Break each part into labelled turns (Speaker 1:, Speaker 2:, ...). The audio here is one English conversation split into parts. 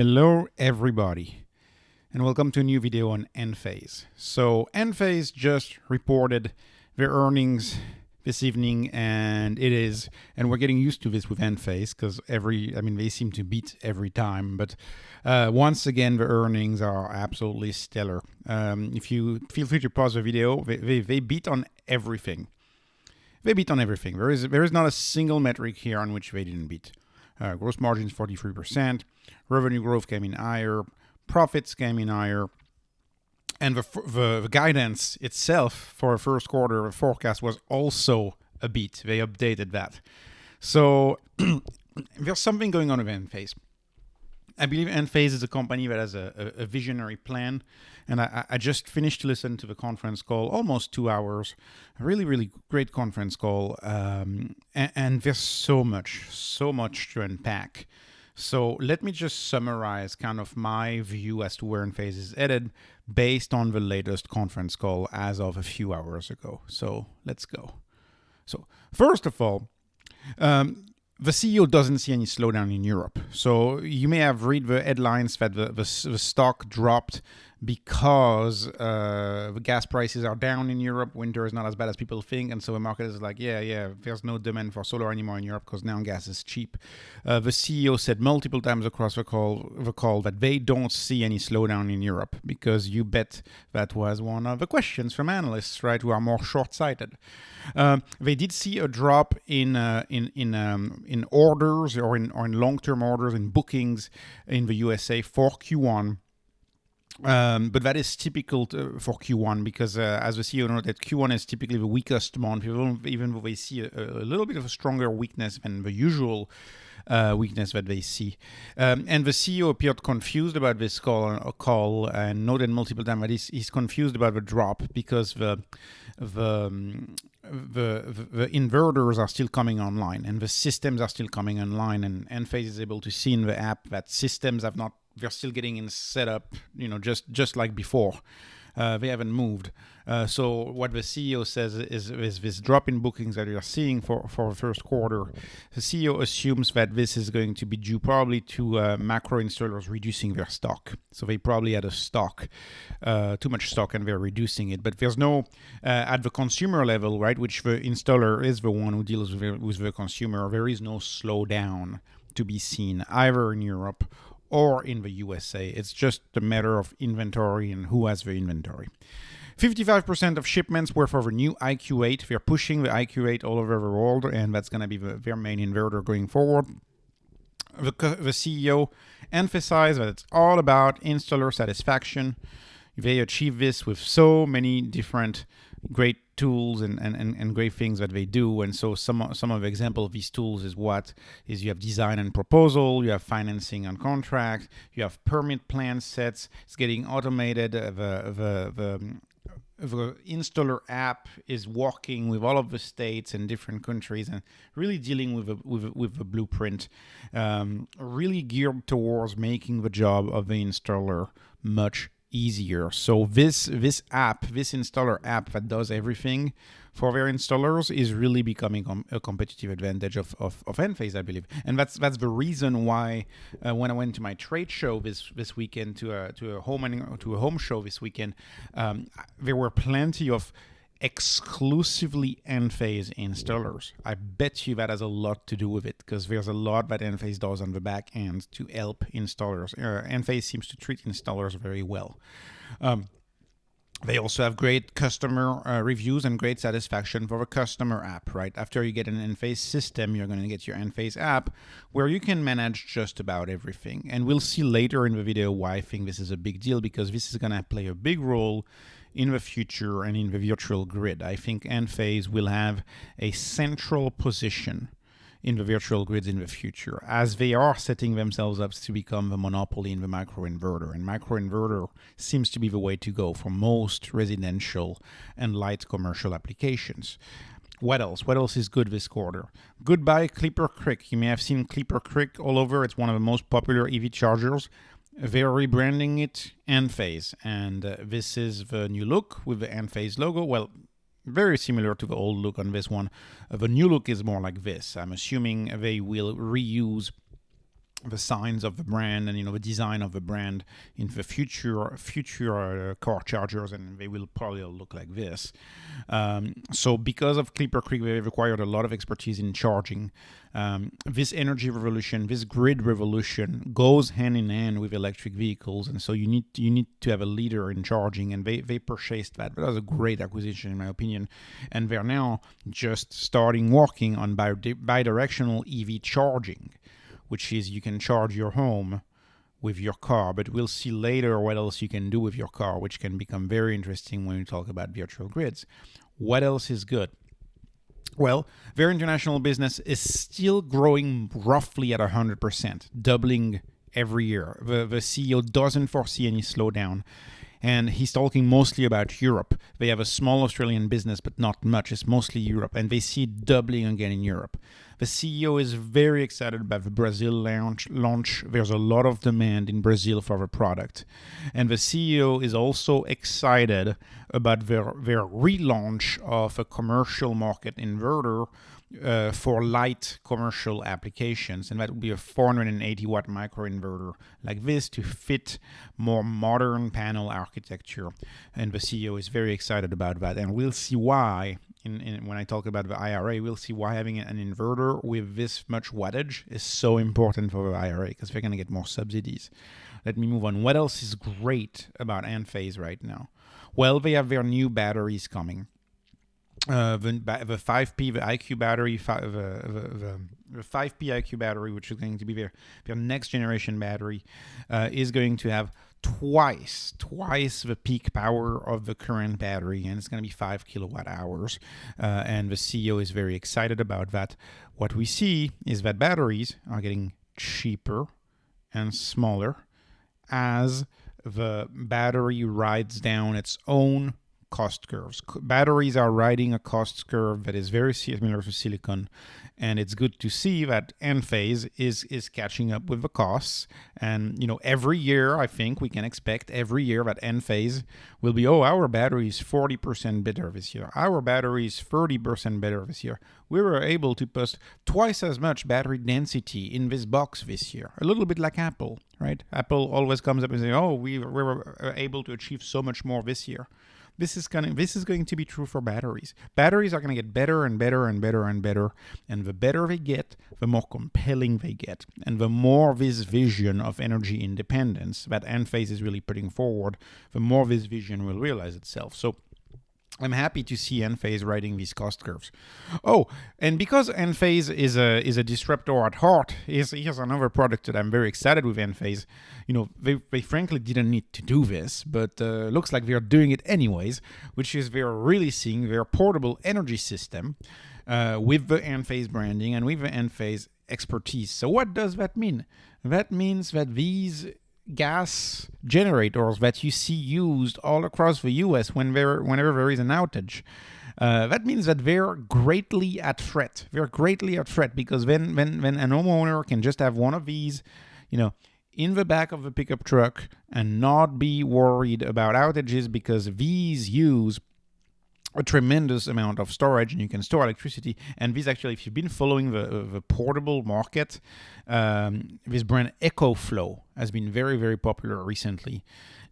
Speaker 1: Hello everybody and welcome to a new video on Enphase. So Enphase just reported their earnings this evening and we're getting used to this with Enphase because they seem to beat every time, but once again the earnings are absolutely stellar. If you feel free to pause the video, they beat on everything. They beat on everything. There is not a single metric here on which they didn't beat. Gross margins 43%, revenue growth came in higher, profits came in higher, and the guidance itself for the first quarter, the forecast was also a beat. They updated that. So there's something going on with Enphase. I believe Enphase is a company that has a visionary plan, and I just finished to listen to the conference call, almost 2 hours, a really, really great conference call, and there's so much to unpack. So let me just summarize kind of my view as to where Enphase is headed based on the latest conference call as of a few hours ago. So let's go. So first of all, the CEO doesn't see any slowdown in Europe. So you may have read the headlines that the stock dropped because the gas prices are down in Europe. Winter is not as bad as people think. And so the market is like, yeah, there's no demand for solar anymore in Europe because now gas is cheap. The CEO said multiple times across the call that they don't see any slowdown in Europe, because you bet that was one of the questions from analysts, right, who are more short-sighted. They did see a drop in orders or in long-term orders and bookings in the USA for Q1. But that is typical for Q1 because, as the CEO noted, Q1 is typically the weakest month, even though they see a little bit of a stronger weakness than the usual weakness that they see. And the CEO appeared confused about this call and noted multiple times that he's confused about the drop because the inverters are still coming online and the systems are still coming online, and Enphase is able to see in the app that systems have not, they're still getting in set up, just like before. They haven't moved. So what the CEO says is this drop in bookings that you're seeing for the first quarter, the CEO assumes that this is going to be due probably to macro installers reducing their stock. So they probably had too much stock, and they're reducing it. But there's no, at the consumer level, right, which the installer is the one who deals with the consumer, there is no slowdown to be seen either in Europe or in the USA. It's just a matter of inventory and who has the inventory. 55% of shipments were for the new IQ8. They're pushing the IQ8 all over the world, and that's going to be their main inverter going forward. The CEO emphasized that it's all about installer satisfaction. They achieve this with so many different great tools and great things that they do. And so some of the example of these tools is you have design and proposal, you have financing and contract, you have permit plan sets. It's getting automated. The installer app is working with all of the states and different countries and really dealing with the blueprint, really geared towards making the job of the installer much easier. So this installer app that does everything for their installers is really becoming a competitive advantage of Enphase, I believe. And that's the reason why when I went to my trade show this weekend, to a home show this weekend, there were plenty of exclusively Enphase installers. I bet you that has a lot to do with it, because there's a lot that Enphase does on the back end to help installers. Enphase seems to treat installers very well. They also have great customer reviews and great satisfaction for the customer app, right? After you get an Enphase system, you're going to get your Enphase app where you can manage just about everything. And we'll see later in the video why I think this is a big deal, because this is going to play a big role in the future and in the virtual grid. I think Enphase will have a central position in the virtual grids in the future, as they are setting themselves up to become the monopoly in the microinverter. And microinverter seems to be the way to go for most residential and light commercial applications. What else? What else is good this quarter? Goodbye Clipper Creek. You may have seen Clipper Creek all over. It's one of the most popular EV chargers. They're rebranding it Enphase, and this is the new look with the Enphase logo. Well, very similar to the old look on this one. The new look is more like this. I'm assuming they will reuse the signs of the brand and the design of the brand in the future car chargers, and they will probably look like this. So because of Clipper Creek, they required a lot of expertise in charging. This energy revolution, this grid revolution, goes hand in hand with electric vehicles, and so you need to have a leader in charging, and they purchased that. That was a great acquisition in my opinion, and they're now just starting working on bidirectional EV charging, which is you can charge your home with your car, but we'll see later what else you can do with your car, which can become very interesting when we talk about virtual grids. What else is good? Well, their international business is still growing roughly at 100%, doubling every year. The CEO doesn't foresee any slowdown. And he's talking mostly about Europe. They have a small Australian business, but not much. It's mostly Europe, and they see it doubling again in Europe. The CEO is very excited about the Brazil launch. There's a lot of demand in Brazil for the product. And the CEO is also excited about their relaunch of a commercial market inverter for light commercial applications, and that would be a 480 watt microinverter like this to fit more modern panel architecture. And the CEO is very excited about that, and we'll see why when I talk about the IRA. We'll see why having an inverter with this much wattage is so important for the IRA, because they're going to get more subsidies. Let me move on. What else is great about Enphase right now? Well, they have their new batteries coming. The 5P, the IQ battery, the 5P IQ battery, which is going to be their next generation battery, is going to have twice the peak power of the current battery, and it's going to be 5 kilowatt hours. And the CEO is very excited about that. What we see is that batteries are getting cheaper and smaller as the battery rides down its own cost curves. Batteries are riding a cost curve that is very similar to silicon, and it's good to see that Enphase is catching up with the costs. And every year I think we can expect every year that Enphase will be, our battery is 40% better this year, our battery is 30% better this year. We were able to post twice as much battery density in this box this year, a little bit like Apple, right? Apple always comes up and says, we were able to achieve so much more this year. This is going to be true for batteries. Batteries are going to get better and better and better and better. And the better they get, the more compelling they get. And the more this vision of energy independence that Enphase is really putting forward, the more this vision will realize itself. So I'm happy to see Enphase riding these cost curves. And because Enphase is a disruptor at heart, here's another product that I'm very excited with Enphase. They frankly didn't need to do this, but looks like they're doing it anyways, which is they're releasing their portable energy system with the Enphase branding and with the Enphase expertise. So what does that mean? That means that these gas generators that you see used all across the US whenever there is an outage, that means that they're greatly at threat. They're greatly at threat because when a homeowner can just have one of these, in the back of the pickup truck and not be worried about outages, because these use a tremendous amount of storage and you can store electricity. And this actually, if you've been following the portable market, this brand EcoFlow has been very, very popular recently.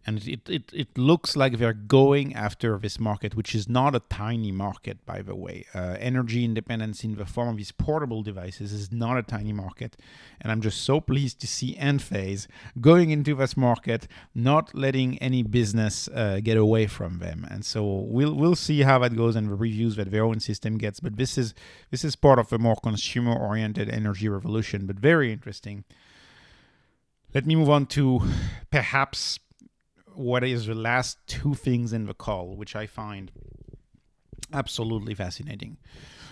Speaker 1: And it looks like they're going after this market, which is not a tiny market, by the way. Energy independence in the form of these portable devices is not a tiny market. And I'm just so pleased to see Enphase going into this market, not letting any business get away from them. And so we'll see how that goes and the reviews that their own system gets. But this is part of a more consumer-oriented energy revolution, but very interesting. Let me move on to perhaps what is the last two things in the call, which I find absolutely fascinating.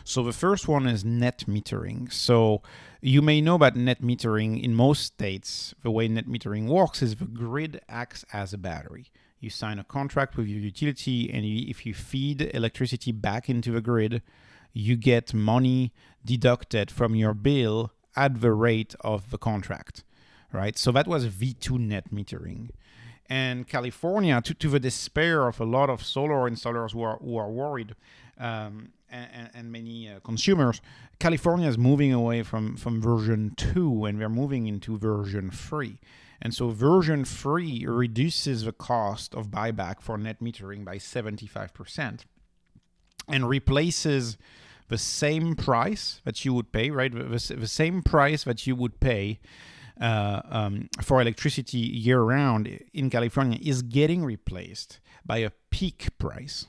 Speaker 1: So the first one is net metering. So you may know about net metering. In most states, the way net metering works is the grid acts as a battery. You sign a contract with your utility, and if you feed electricity back into the grid, you get money deducted from your bill at the rate of the contract, right? So that was V2 net metering. And California, to the despair of a lot of solar installers who are worried, and many consumers, California is moving away from version 2 and we're moving into version 3. And so version 3 reduces the cost of buyback for net metering by 75% and replaces the same price that you would pay, right? The same price that you would pay for electricity year-round in California is getting replaced by a peak price.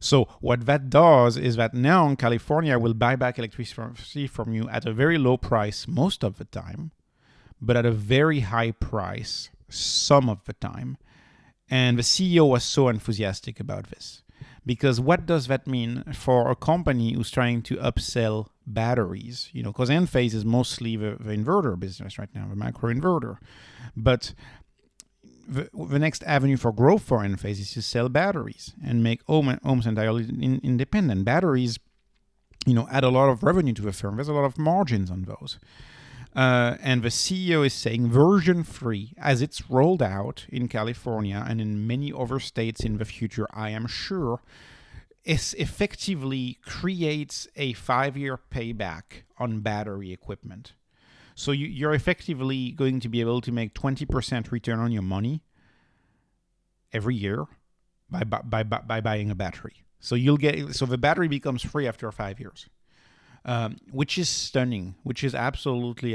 Speaker 1: So what that does is that now California will buy back electricity from you at a very low price most of the time, but at a very high price some of the time. And the CEO was so enthusiastic about this. Because what does that mean for a company who's trying to upsell batteries? You know, because Enphase is mostly the inverter business right now, the microinverter. But the next avenue for growth for Enphase is to sell batteries and make homes entirely independent. Batteries, you know, add a lot of revenue to the firm. There's a lot of margins on those. And the CEO is saying version 3, as it's rolled out in California and in many other states in the future, I am sure, is effectively creates a 5-year payback on battery equipment. So you're effectively going to be able to make 20% return on your money every year by buying a battery. So the battery becomes free after 5 years. Which is stunning, which is absolutely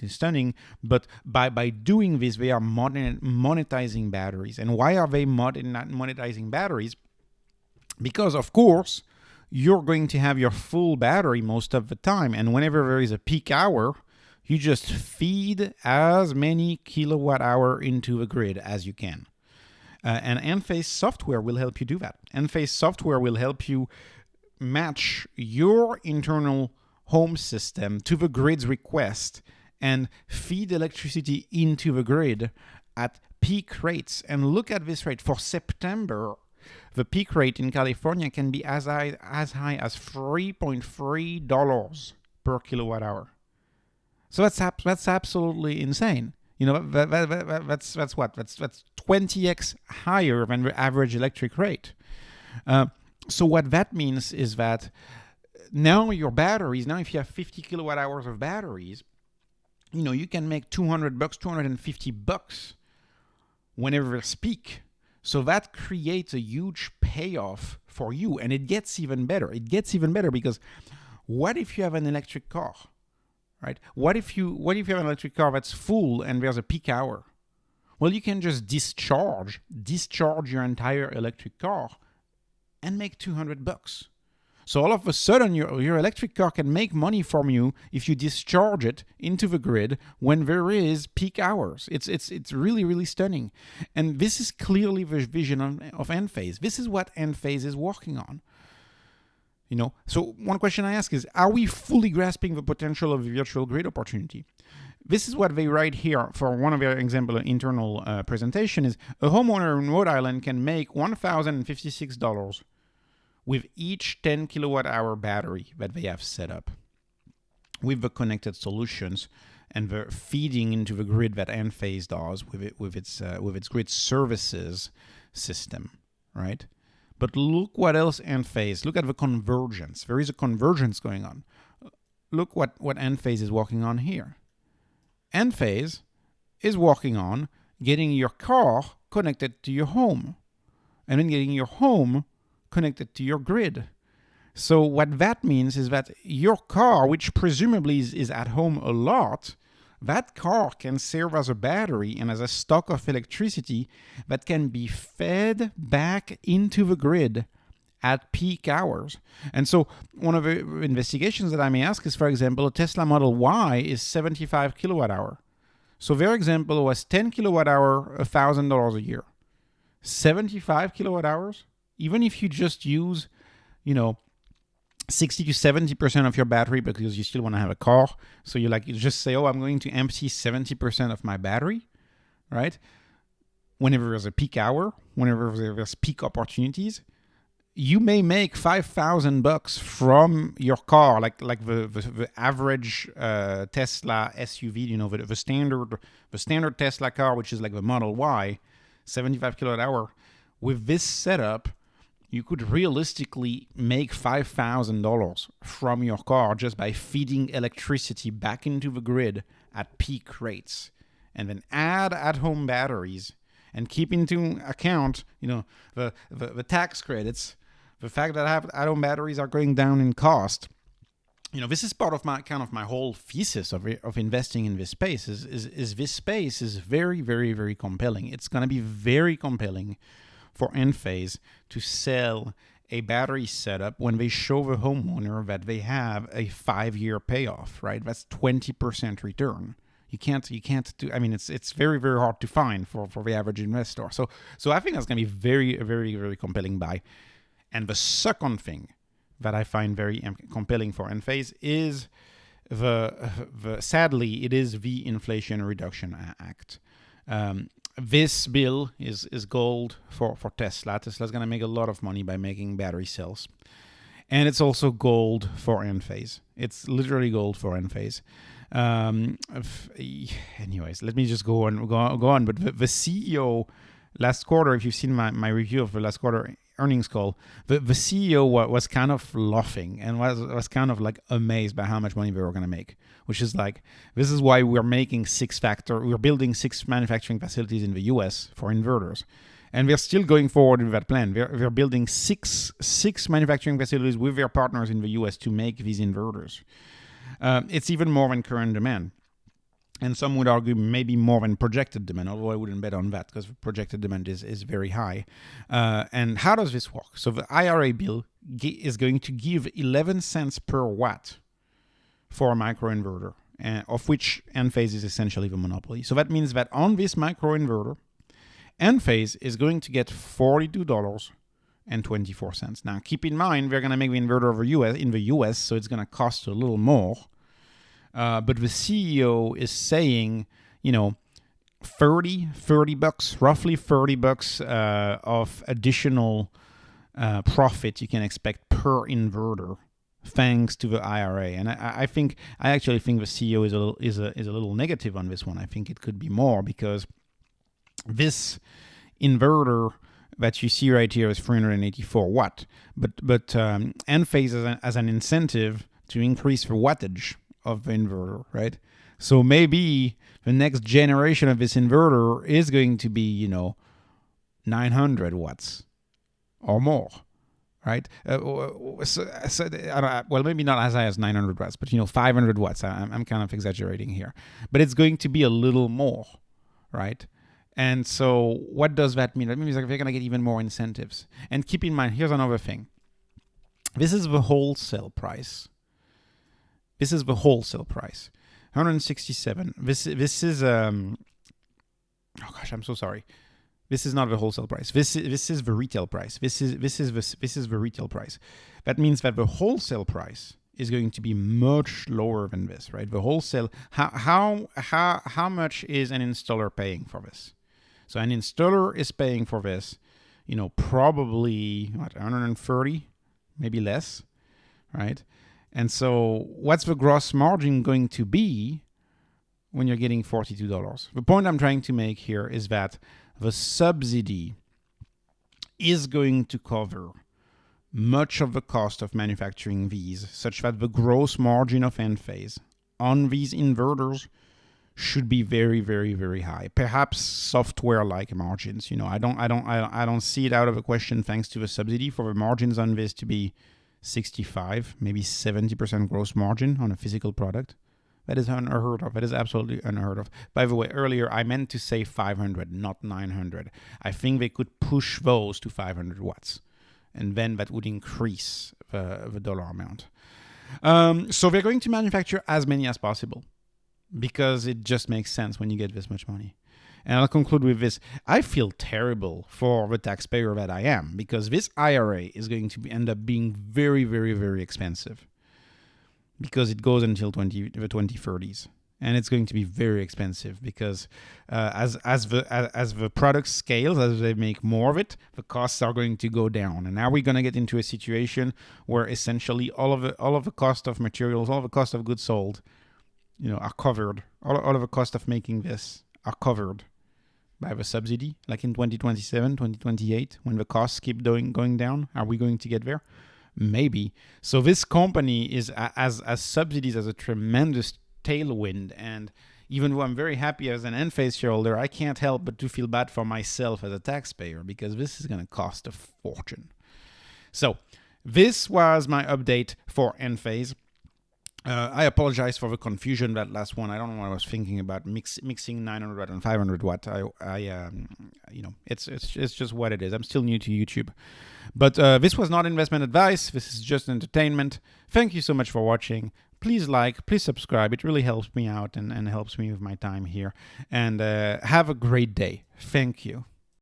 Speaker 1: stunning. But by doing this, they are monetizing batteries. And why are they monetizing batteries? Because, of course, you're going to have your full battery most of the time. And whenever there is a peak hour, you just feed as many kilowatt hour into the grid as you can. And Enphase software will help you do that. Enphase software will help you match your internal home system to the grid's request and feed electricity into the grid at peak rates. And look at this rate. For September, the peak rate in California can be as high as $3.3 per kilowatt hour. So that's absolutely insane. You know, that's what? That's 20x higher than the average electric rate. So what that means is that now your batteries, now if you have 50 kilowatt hours of batteries, you know, you can make $200, $250 whenever there's peak. So that creates a huge payoff for you. And it gets even better. It gets even better because what if you have an electric car, right? What if you have an electric car that's full and there's a peak hour? Well, you can just discharge your entire electric car and make $200. So all of a sudden, your electric car can make money from you if you discharge it into the grid when there is peak hours. It's really, really stunning. And this is clearly the vision of Enphase. This is what Enphase is working on. You know, so one question I ask is, are we fully grasping the potential of the virtual grid opportunity? This is what they write here for one of their example internal presentation is, a homeowner in Rhode Island can make $1,056 with each 10 kilowatt hour battery that they have set up with the connected solutions and the feeding into the grid that Enphase does with its grid services system, right? But look what else Enphase, look at the convergence. There is a convergence going on. Look what Enphase is working on here. Enphase is working on getting your car connected to your home and then getting your home connected to your grid. So what that means is that your car, which presumably is at home a lot, that car can serve as a battery and as a stock of electricity that can be fed back into the grid at peak hours. And so one of the investigations that I may ask is, for example, a Tesla Model Y is 75 kilowatt hour. So their example was 10 kilowatt hour, $1,000 a year. 75 kilowatt hours? Even if you just use, 60 to 70% of your battery because you still want to have a car. So you just say, I'm going to empty 70% of my battery, right? Whenever there's a peak hour, whenever there's peak opportunities, you may make $5,000 from your car, like the average Tesla SUV, the standard Tesla car, which is like the Model Y, 75 kilowatt hour. With this setup, you could realistically make $5,000 from your car just by feeding electricity back into the grid at peak rates, and then add at-home batteries and keep into account, the tax credits, the fact that at-home batteries are going down in cost. This is part of my whole thesis of investing in this space. Is this space is very, very, very compelling. It's going to be very compelling for Enphase to sell a battery setup when they show the homeowner that they have a 5-year payoff, right? That's 20% return. You can't do. It's very, very hard to find for the average investor. So I think that's going to be very, very, very compelling buy. And the second thing that I find very compelling for Enphase is sadly, it is the Inflation Reduction Act. This bill is gold for Tesla. Tesla's going to make a lot of money by making battery cells. And it's also gold for Enphase. It's literally gold for Enphase. Anyways, let me just go on. But the CEO last quarter, if you've seen my review of the last quarter earnings call, the CEO was kind of laughing and was kind of like amazed by how much money they were going to make, which is like, this is why we're building 6 manufacturing facilities in the US for inverters. And we're still going forward with that plan. We're building six manufacturing facilities with their partners in the US to make these inverters. It's even more than current demand. And some would argue maybe more than projected demand, although I wouldn't bet on that because projected demand is very high. And how does this work? So the IRA bill is going to give 11 cents per watt for a microinverter, of which Enphase is essentially the monopoly. So that means that on this microinverter, Enphase is going to get $42.24. Now, keep in mind, we're going to make the inverter in the US, so it's going to cost a little more. But the CEO is saying, $30 bucks, roughly $30 of additional profit you can expect per inverter, thanks to the IRA. And I actually think the CEO is a little negative on this one. I think it could be more because this inverter that you see right here is 384 watt, but Enphase as an incentive to increase the wattage of the inverter, right? So maybe the next generation of this inverter is going to be, 900 watts or more, right? Well, maybe not as high as 900 watts, but 500 watts. I'm kind of exaggerating here, but it's going to be a little more, right? And so what does that mean? That means they're going to get even more incentives. And keep in mind, here's another thing. This is the wholesale price. 167. This is oh gosh, I'm so sorry. This is not the wholesale price. This is the retail price. This is the retail price. That means that the wholesale price is going to be much lower than this, right? The wholesale, how much is an installer paying for this? So an installer is paying for this, probably 130, maybe less, right? And so what's the gross margin going to be when you're getting $42? The point I'm trying to make here is that the subsidy is going to cover much of the cost of manufacturing these, such that the gross margin of Enphase on these inverters should be very, very, very high. Perhaps software-like margins. I don't see it out of the question thanks to the subsidy for the margins on this to be 65, maybe 70% gross margin on a physical product. That is unheard of. That is absolutely unheard of. By the way, earlier I meant to say 500, not 900. I think they could push those to 500 watts, and then that would increase the dollar amount. So they're going to manufacture as many as possible because it just makes sense when you get this much money. And I'll conclude with this. I feel terrible for the taxpayer that I am because this IRA is going to end up being very, very, very expensive because it goes until the 2030s. And it's going to be very expensive because as the product scales, as they make more of it, the costs are going to go down. And now we're going to get into a situation where essentially all of the cost of materials, all of the cost of goods sold, are covered. All of the cost of making this are covered by the subsidy, like in 2027, 2028, when the costs keep going down? Are we going to get there? Maybe. So this company is as subsidies as a tremendous tailwind, and even though I'm very happy as an Enphase shareholder, I can't help but to feel bad for myself as a taxpayer, because this is going to cost a fortune. So this was my update for Enphase. I apologize for the confusion, that last one. I don't know what I was thinking about mixing 900 watt and 500 watt. It's just what it is. I'm still new to YouTube. But this was not investment advice. This is just entertainment. Thank you so much for watching. Please like, please subscribe. It really helps me out and helps me with my time here. And have a great day. Thank you.